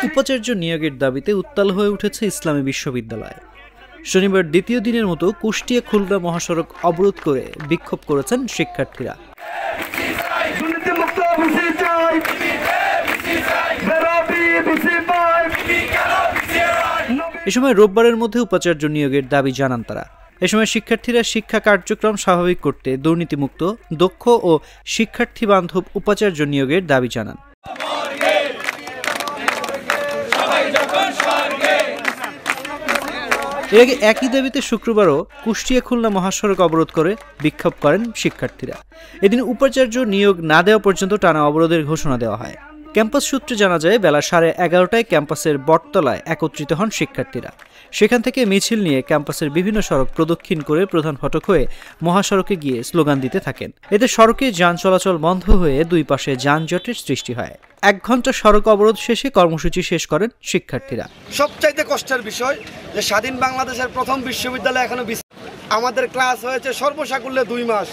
উপাচার্য নিয়োগের দাবিতে উত্তাল হয়ে উঠেছে ইসলামী বিশ্ববিদ্যালয়। শনিবার দ্বিতীয় দিনের মতো কুষ্টিয়া খুলনা মহাসড়ক অবরোধ করে বিক্ষোভ করেছেন শিক্ষার্থীরা। এ সময় রোববারের মধ্যে উপাচার্য নিয়োগের দাবি জানান তারা। এ সময় শিক্ষার্থীরা শিক্ষা কার্যক্রম স্বাভাবিক করতে দুর্নীতিমুক্ত, দক্ষ ও শিক্ষার্থী বান্ধব উপাচার্য নিয়োগের দাবি জানান। এর আগে একই দাবিতে শুক্রবারও কুষ্টিয়া খুলনা মহাসড়ক অবরোধ করে বিক্ষোভ করেন শিক্ষার্থীরা। এদিন উপাচার্য নিয়োগ না দেওয়া পর্যন্ত টানা অবরোধের ঘোষণা দেওয়া হয়। ক্যাম্পাস সূত্রে জানা যায় বেলা 11:30টায় ক্যাম্পাসের বটতলায় একত্রিত হন শিক্ষার্থীরা। সেখান থেকে মিছিল নিয়ে ক্যাম্পাসের বিভিন্ন সড়ক প্রদক্ষিণ করে প্রধান ফটক হয়ে মহাসড়কে গিয়ে স্লোগান দিতে থাকেন। এতে সড়কে যান চলাচল বন্ধ হয়ে দুই পাশে যানজটের সৃষ্টি হয়। 1 ঘন্টা সড়ক অবরোধ শেষে কর্মসূচি শেষ করেন শিক্ষার্থীরা। সবচাইতে কষ্টের বিষয় যে স্বাধীন বাংলাদেশের প্রথম বিশ্ববিদ্যালয় এখনো আমাদের ক্লাস হয়েছে সর্বসাকুল্যে 2 মাস।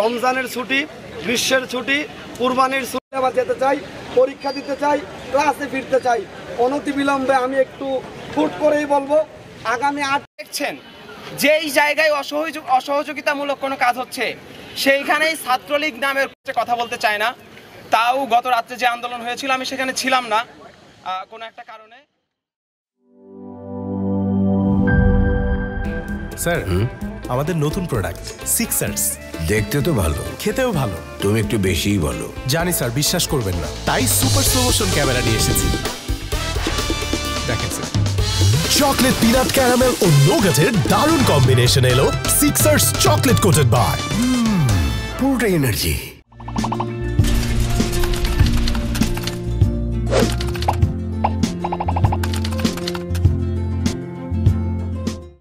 রমজানের ছুটি, গ্রীষ্মের ছুটি, কুরবানির ছুটি আবার যেতে চাই, পরীক্ষা দিতে চাই, ক্লাসে ফিরতে চাই। অনতিবিলম্বে আমি একটু ফুট করেই বলবো, আগামী 8 দেখছেন যেই জায়গায় অসহযোগিতামূলক কোনো কাজ হচ্ছে সেইখানেই ছাত্রলীগ নামের কথা বলতে চায় না। তাও গত রাত্রে যে আন্দোলন হয়েছিল আমি সেখানে ছিলাম না কোনো একটা কারণে। স্যার, আমাদের নতুন প্রোডাক্ট সিক্সার্স। দেখতে তো ভালো, খেতেও ভালো। তুমি একটু বেশিই বলো। জানি স্যার, বিশ্বাস করবেন না, তাই সুপার স্লো মোশন ক্যামেরা নিয়ে এসেছি। দেখেন স্যার, চকলেট পিনাট ক্যারামেল ও নোগাটের দারুণ কম্বিনেশন এলো সিক্সার্স চকলেট কোটেড বার। পুরোটা এনার্জি।